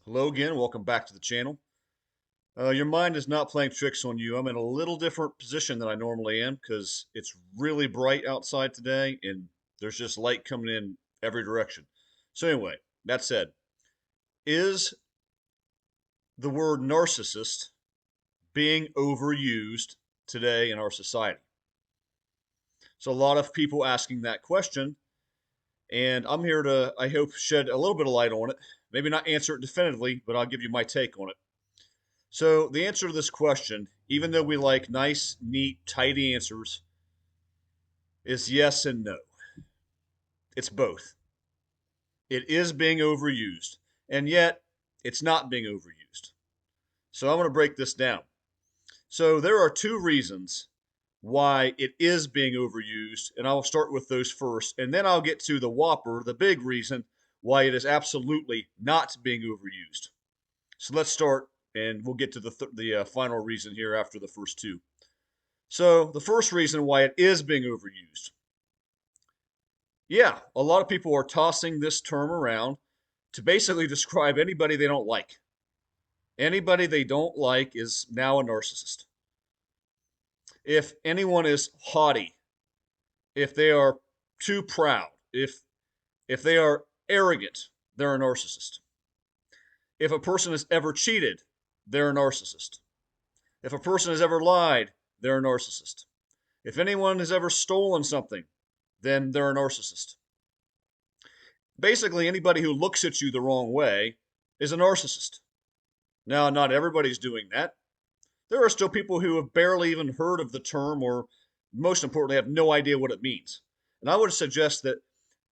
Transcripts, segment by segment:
Hello again, welcome back to the channel. Your mind is not playing tricks on you. I'm in a little different position than I normally am because it's really bright outside today and there's just light coming in every direction. So anyway, that said, is the word narcissist being overused today in our society? So a lot of people asking that question, and I'm here to, I hope, shed a little bit of light on it. Maybe not answer it definitively, but I'll give you my take on it. So, the answer to this question, even though we like nice, neat, tidy answers, is yes and no. It's both. It is being overused, and yet it's not being overused. So, I'm going to break this down. So, there are two reasons why it is being overused, and I'll start with those first, and then I'll get to the whopper, the big reason why it is absolutely not being overused. So, let's start, and we'll get to the final reason here after the first two. So, the first reason why it is being overused. Yeah, a lot of people are tossing this term around to basically describe anybody they don't like. Anybody they don't like is now a narcissist. If anyone is haughty, if they are too proud, if they are arrogant, they're a narcissist. If a person has ever cheated, they're a narcissist. If a person has ever lied, they're a narcissist. If anyone has ever stolen something, then they're a narcissist. Basically, anybody who looks at you the wrong way is a narcissist. Now, not everybody's doing that. There are still people who have barely even heard of the term, or most importantly, have no idea what it means. And I would suggest that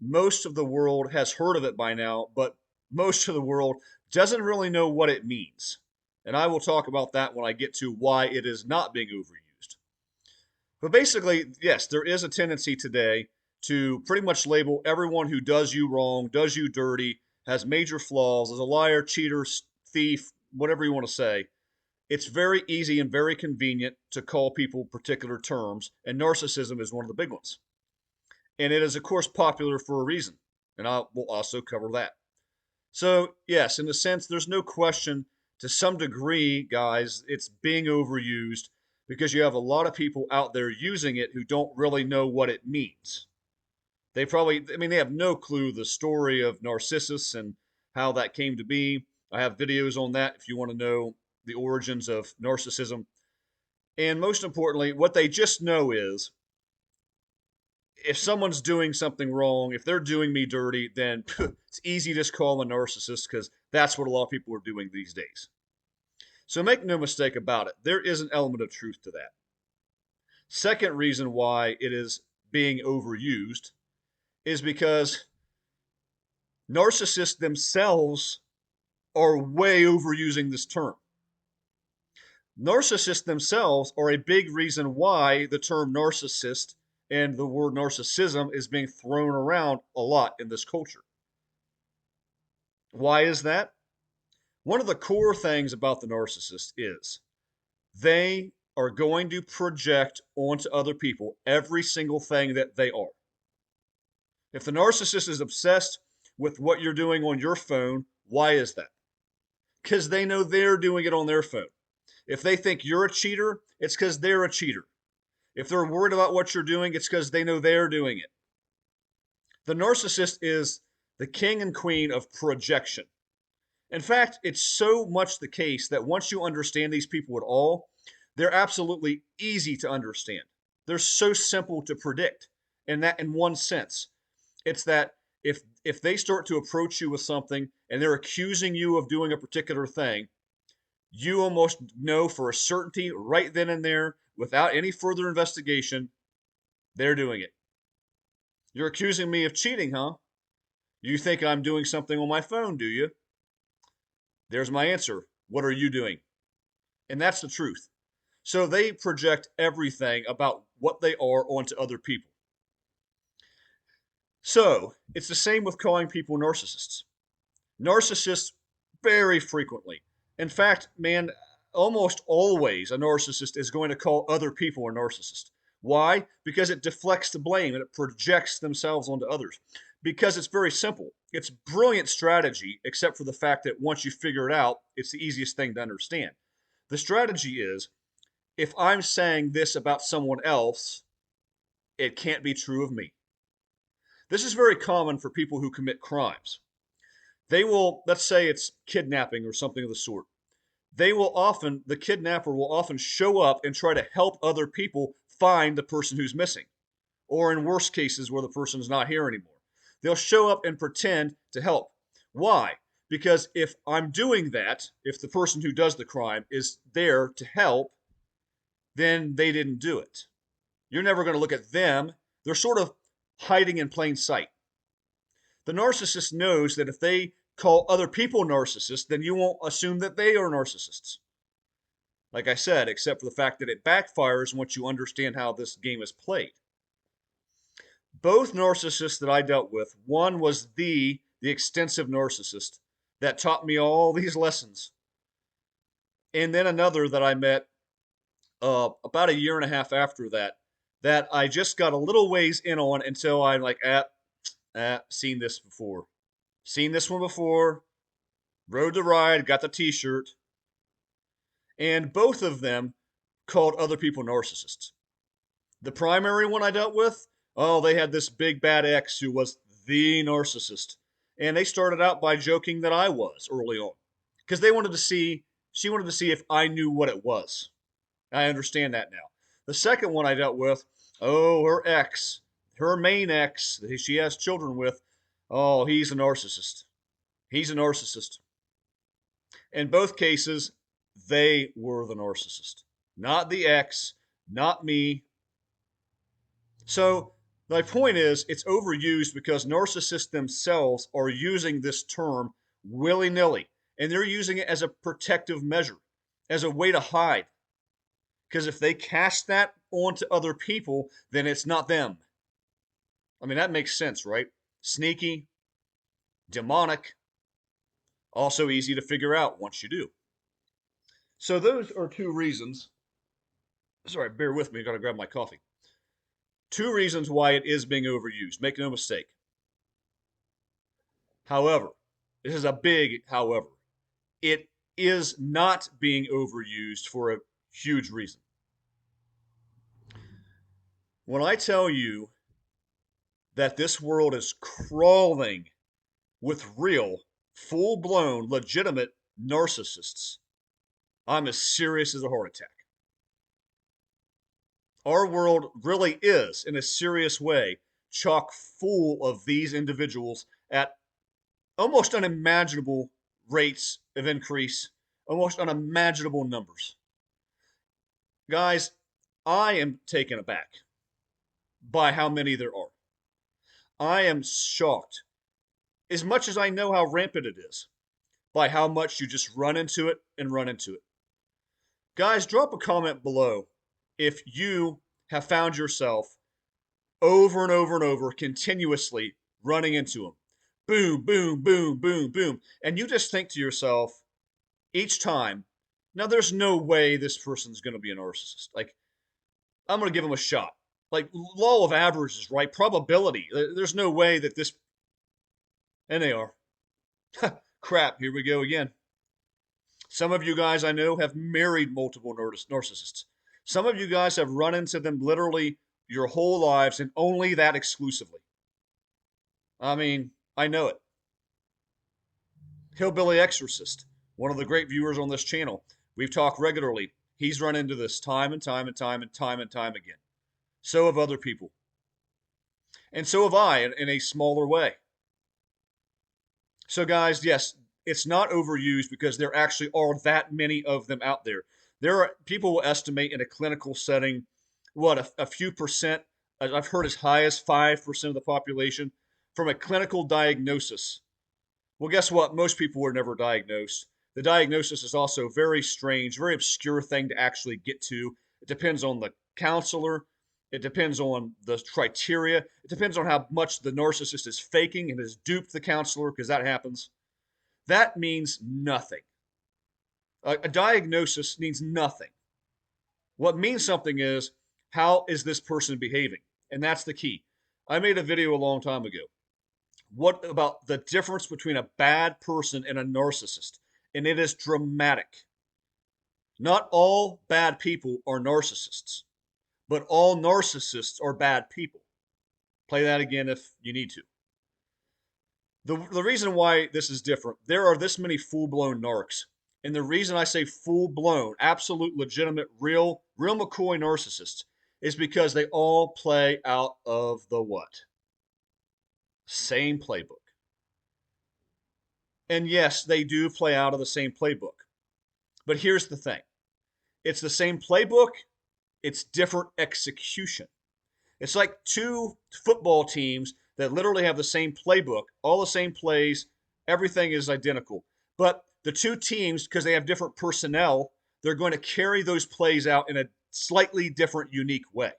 most of the world has heard of it by now, but most of the world doesn't really know what it means. And I will talk about that when I get to why it is not being overused. But basically, yes, there is a tendency today to pretty much label everyone who does you wrong, does you dirty, has major flaws, is a liar, cheater, thief, whatever you want to say. It's very easy and very convenient to call people particular terms, and narcissism is one of the big ones. And it is, of course, popular for a reason, and I will also cover that. So, yes, in a sense, there's no question to some degree, guys, it's being overused because you have a lot of people out there using it who don't really know what it means. They probably, I mean, they have no clue the story of Narcissus and how that came to be. I have videos on that if you want to know the origins of narcissism. And most importantly, what they just know is if someone's doing something wrong, if they're doing me dirty, then it's easy to just call them a narcissist because that's what a lot of people are doing these days. So make no mistake about it, there is an element of truth to that. Second reason why it is being overused is because narcissists themselves are way overusing this term. Narcissists themselves are a big reason why the term narcissist and the word narcissism is being thrown around a lot in this culture. Why is that? One of the core things about the narcissist is they are going to project onto other people every single thing that they are. If the narcissist is obsessed with what you're doing on your phone, why is that? Because they know they're doing it on their phone. If they think you're a cheater, it's because they're a cheater. If they're worried about what you're doing, it's because they know they're doing it. The narcissist is the king and queen of projection. In fact, it's so much the case that once you understand these people at all, they're absolutely easy to understand. They're so simple to predict. And that in one sense, it's that if they start to approach you with something and they're accusing you of doing a particular thing, you almost know for a certainty right then and there, without any further investigation, they're doing it. You're accusing me of cheating, huh? You think I'm doing something on my phone, do you? There's my answer. What are you doing? And that's the truth. So they project everything about what they are onto other people. So it's the same with calling people narcissists. Narcissists very frequently. In fact, man, almost always a narcissist is going to call other people a narcissist. Why? Because it deflects the blame and it projects themselves onto others. Because it's very simple. It's brilliant strategy, except for the fact that once you figure it out, it's the easiest thing to understand. The strategy is, if I'm saying this about someone else, it can't be true of me. This is very common for people who commit crimes. They will, let's say it's kidnapping or something of the sort. The kidnapper will often show up and try to help other people find the person who's missing. Or in worse cases where the person's not here anymore. They'll show up and pretend to help. Why? Because if I'm doing that, if the person who does the crime is there to help, then they didn't do it. You're never going to look at them. They're sort of hiding in plain sight. The narcissist knows that if they call other people narcissists, then you won't assume that they are narcissists. Like I said, except for the fact that it backfires once you understand how this game is played. Both narcissists that I dealt with, one was the extensive narcissist that taught me all these lessons. And then another that I met about a year and a half after that I just got a little ways in on until I'm like, seen this before. Seen this one before. Rode the ride, got the t-shirt. And both of them called other people narcissists. The primary one I dealt with, oh, they had this big bad ex who was the narcissist. And they started out by joking that I was early on. Because she wanted to see if I knew what it was. I understand that now. The second one I dealt with, oh, her main ex, that she has children with, oh, he's a narcissist. He's a narcissist. In both cases, they were the narcissist. Not the ex, not me. So, my point is, it's overused because narcissists themselves are using this term willy-nilly. And they're using it as a protective measure, as a way to hide. Because if they cast that onto other people, then it's not them. I mean, that makes sense, right? Sneaky, demonic, also easy to figure out once you do. So those are two reasons. Sorry, bear with me, I gotta grab my coffee. Two reasons why it is being overused. Make no mistake. However, this is a big however. It is not being overused for a huge reason. When I tell you that this world is crawling with real, full-blown, legitimate narcissists, I'm as serious as a heart attack. Our world really is, in a serious way, chock full of these individuals at almost unimaginable rates of increase, almost unimaginable numbers. Guys, I am taken aback by how many there are. I am shocked, as much as I know how rampant it is, by how much you just run into it and run into it. Guys, drop a comment below if you have found yourself over and over and over continuously running into them. Boom, boom, boom, boom, boom. And you just think to yourself each time, now there's no way this person's going to be a narcissist. Like, I'm going to give them a shot. Like, law of averages, right? Probability. There's no way that this. And they are. Crap, here we go again. Some of you guys I know have married multiple narcissists. Some of you guys have run into them literally your whole lives and only that exclusively. I mean, I know it. Hillbilly Exorcist, one of the great viewers on this channel. We've talked regularly. He's run into this time and time and time and time and time again. So have other people. And so have I in a smaller way. So guys, yes, it's not overused because there actually are that many of them out there. People will estimate in a clinical setting, what, a few percent, I've heard as high as 5% of the population from a clinical diagnosis. Well, guess what? Most people were never diagnosed. The diagnosis is also very strange, very obscure thing to actually get to. It depends on the counselor. It depends on the criteria. It depends on how much the narcissist is faking and has duped the counselor, because that happens. That means nothing. A diagnosis means nothing. What means something is, how is this person behaving? And that's the key. I made a video a long time ago. What about the difference between a bad person and a narcissist? And it is dramatic. Not all bad people are narcissists, but all narcissists are bad people. Play that again if you need to. The reason why this is different, there are this many full-blown narcs. And the reason I say full-blown, absolute, legitimate, real McCoy narcissists is because they all play out of the what? Same playbook. And yes, they do play out of the same playbook. But here's the thing. It's the same playbook, it's different execution. It's like two football teams that literally have the same playbook, all the same plays, everything is identical. But the two teams, because they have different personnel, they're going to carry those plays out in a slightly different, unique way.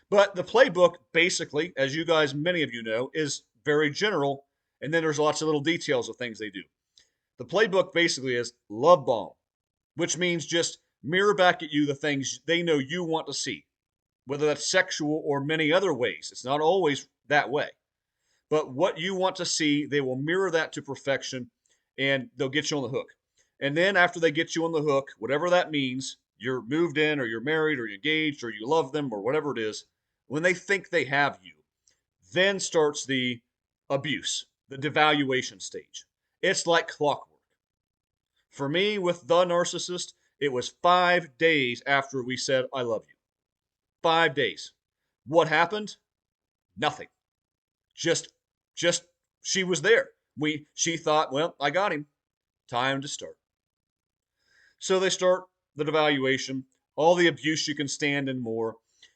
But the playbook, basically, as you guys, many of you know, is very general, and then there's lots of little details of things they do. The playbook basically is love bomb, which means just mirror back at you the things they know you want to see, whether that's sexual or many other ways. It's not always that way. But what you want to see, they will mirror that to perfection and they'll get you on the hook. And then after they get you on the hook, whatever that means, you're moved in or you're married or you're engaged or you love them or whatever it is, when they think they have you, then starts the abuse, the devaluation stage. It's like clockwork. For me, with the narcissist, it was 5 days after we said, I love you. 5 days. What happened? Nothing. Just, just, she was there. She thought, well, I got him. Time to start. So they start the devaluation, all the abuse you can stand and more.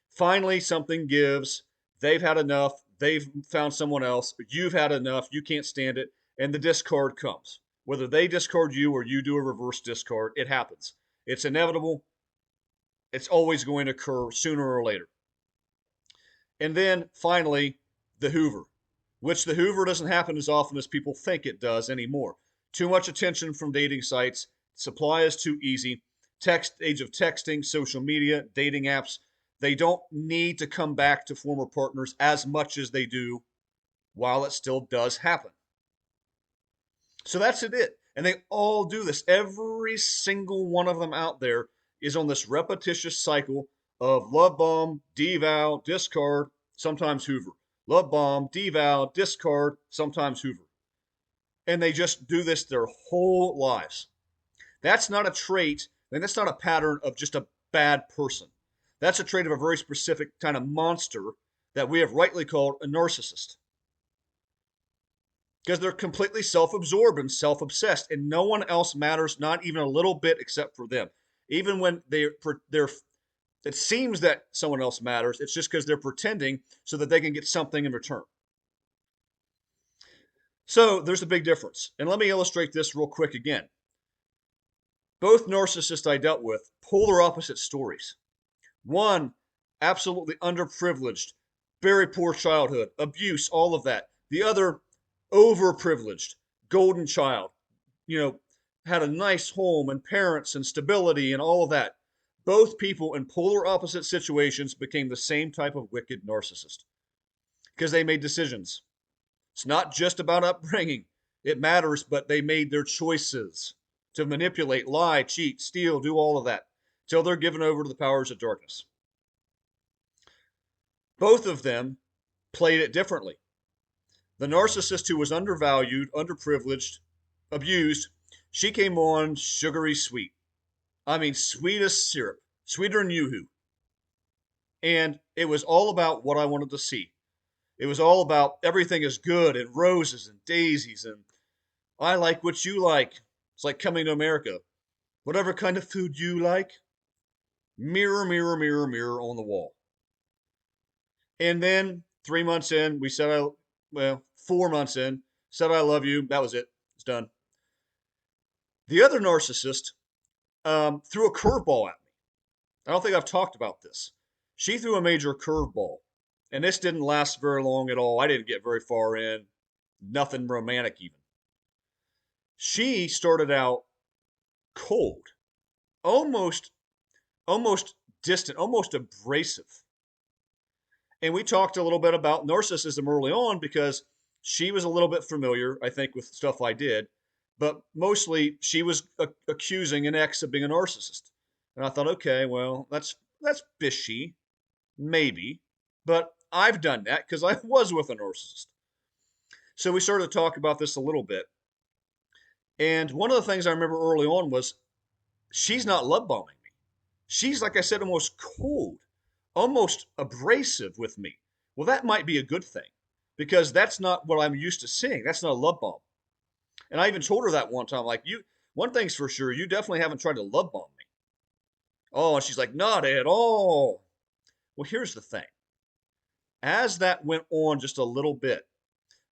Finally, something gives. They've had enough. They've found someone else. You've had enough. You can't stand it. And the discard comes. Whether they discard you or you do a reverse discard, it happens. It's inevitable. It's always going to occur sooner or later. And then finally, the Hoover, which the Hoover doesn't happen as often as people think it does anymore. Too much attention from dating sites. Supply is too easy. Age of texting, social media, dating apps. They don't need to come back to former partners as much as they do while it still does happen. So that's it. And they all do this. Every single one of them out there is on this repetitious cycle of love bomb, deval, discard, sometimes Hoover. Love bomb, deval, discard, sometimes Hoover. And they just do this their whole lives. That's not a trait, and that's not a pattern of just a bad person. That's a trait of a very specific kind of monster that we have rightly called a narcissist. Because they're completely self-absorbed and self-obsessed, and no one else matters, not even a little bit, except for them. Even when it seems that someone else matters, it's just because they're pretending so that they can get something in return. So there's a big difference. And let me illustrate this real quick again. Both narcissists I dealt with, polar opposite stories. One, absolutely underprivileged, very poor childhood, abuse, all of that. The other, overprivileged, golden child, had a nice home and parents and stability and all of that. Both people in polar opposite situations became the same type of wicked narcissist because they made decisions. It's not just about upbringing. It matters, but they made their choices to manipulate, lie, cheat, steal, do all of that till they're given over to the powers of darkness. Both of them played it differently. The narcissist who was undervalued, underprivileged, abused, she came on sugary sweet. I mean, sweet as syrup, sweeter than yoo-hoo. And it was all about what I wanted to see. It was all about everything is good and roses and daisies and I like what you like. It's like Coming to America. Whatever kind of food you like, mirror, mirror, mirror, mirror on the wall. And then 3 months in, 4 months in, said I love you. That was it. It's done. The other narcissist threw a curveball at me. I don't think I've talked about this. She threw a major curveball, and this didn't last very long at all. I didn't get very far in. Nothing romantic even. She started out cold, almost distant, almost abrasive. And we talked a little bit about narcissism early on because She was a little bit familiar, I think, with stuff I did, but mostly she was accusing an ex of being a narcissist. And I thought, okay, well, that's fishy, maybe, but I've done that because I was with a narcissist. So we started to talk about this a little bit. And one of the things I remember early on was she's not love bombing me. She's, like I said, almost cold, almost abrasive with me. Well, that might be a good thing because that's not what I'm used to seeing. That's not a love bomb. And I even told her that one time, like, one thing's for sure, you definitely haven't tried to love bomb me. Oh, and she's like, not at all. Well, here's the thing. As that went on just a little bit,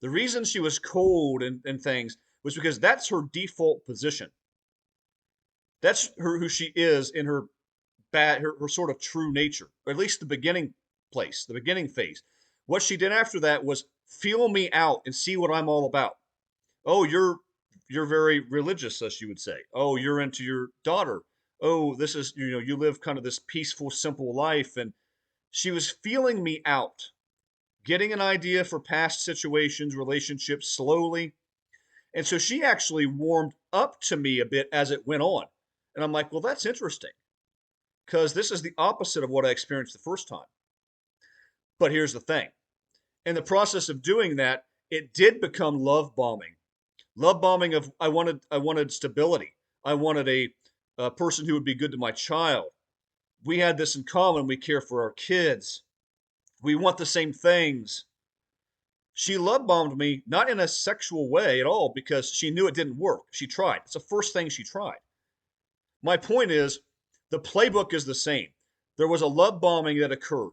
the reason she was cold and things was because that's her default position. That's her who she is in her sort of true nature, or at least the beginning place, the beginning phase. What she did after that was feel me out and see what I'm all about. Oh, you're very religious, as she would say. Oh, you're into your daughter. Oh, this is, you live kind of this peaceful, simple life. And she was feeling me out, getting an idea for past situations, relationships slowly. And so she actually warmed up to me a bit as it went on. And I'm like, well, that's interesting because this is the opposite of what I experienced the first time. But here's the thing. In the process of doing that, it did become love bombing. Love bombing of I wanted stability. I wanted a person who would be good to my child. We had this in common. We care for our kids. We want the same things. She love bombed me, not in a sexual way at all, because she knew it didn't work. She tried. It's the first thing she tried. My point is, the playbook is the same. There was a love bombing that occurred,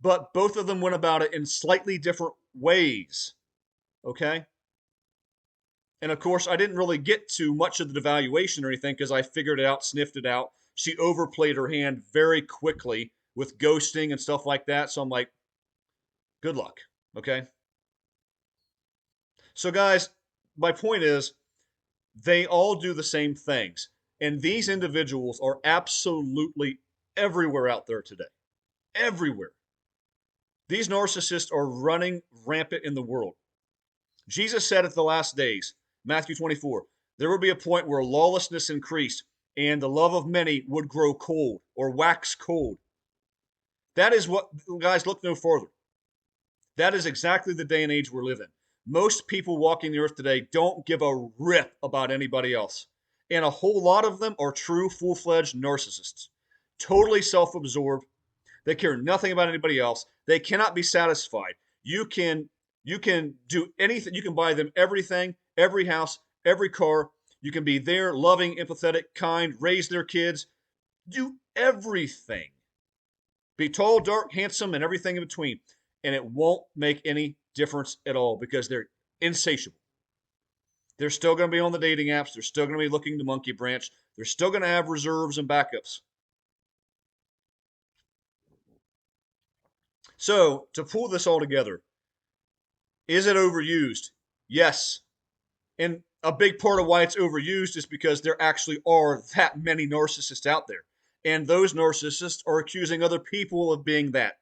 but both of them went about it in slightly different ways. Okay? And of course, I didn't really get to much of the devaluation or anything because I figured it out, sniffed it out. She overplayed her hand very quickly with ghosting and stuff like that. So I'm like, good luck. Okay? So, guys, my point is they all do the same things. And these individuals are absolutely everywhere out there today. Everywhere. These narcissists are running rampant in the world. Jesus said at the last days, Matthew 24, there would be a point where lawlessness increased and the love of many would grow cold or wax cold. That is what, guys, look no further. That is exactly the day and age we're living. Most people walking the earth today don't give a rip about anybody else. And a whole lot of them are true, full-fledged narcissists. Totally self-absorbed. They care nothing about anybody else. They cannot be satisfied. You can do anything. You can buy them everything, every house, every car. You can be there, loving, empathetic, kind, raise their kids, do everything. Be tall, dark, handsome, and everything in between. And it won't make any difference at all because they're insatiable. They're still going to be on the dating apps. They're still going to be looking to monkey branch. They're still going to have reserves and backups. So, to pull this all together, is it overused? Yes. And a big part of why it's overused is because there actually are that many narcissists out there. And those narcissists are accusing other people of being that.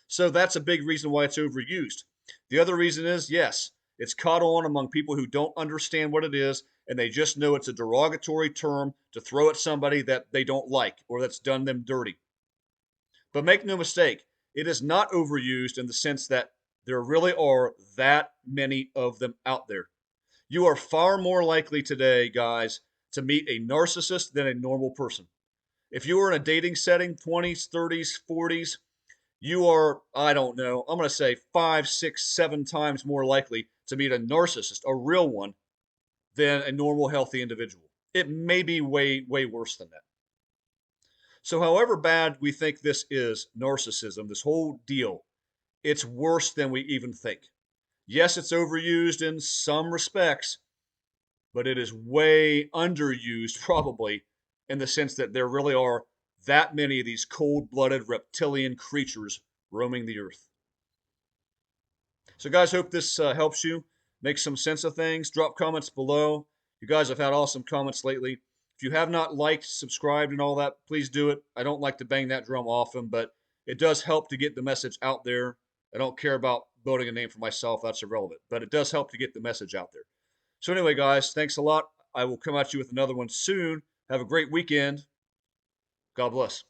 So that's a big reason why it's overused. The other reason is, yes, it's caught on among people who don't understand what it is, and they just know it's a derogatory term to throw at somebody that they don't like or that's done them dirty. But make no mistake, it is not overused in the sense that there really are that many of them out there. You are far more likely today, guys, to meet a narcissist than a normal person. If you are in a dating setting, 20s, 30s, 40s, you are, I don't know, I'm going to say 5, 6, 7 times more likely to meet a narcissist, a real one, than a normal, healthy individual. It may be way, way worse than that. So, however bad we think this is, narcissism, this whole deal, it's worse than we even think. Yes, it's overused in some respects, but it is way underused, probably, in the sense that there really are that many of these cold blooded reptilian creatures roaming the earth. So, guys, hope this helps you make some sense of things. Drop comments below. You guys have had awesome comments lately. If you have not liked, subscribed, and all that, please do it. I don't like to bang that drum often, but it does help to get the message out there I don't care about building a name for myself. That's irrelevant, but it does help to get the message out there. So anyway, guys, thanks a lot. I will come at you with another one soon. Have a great weekend. God bless.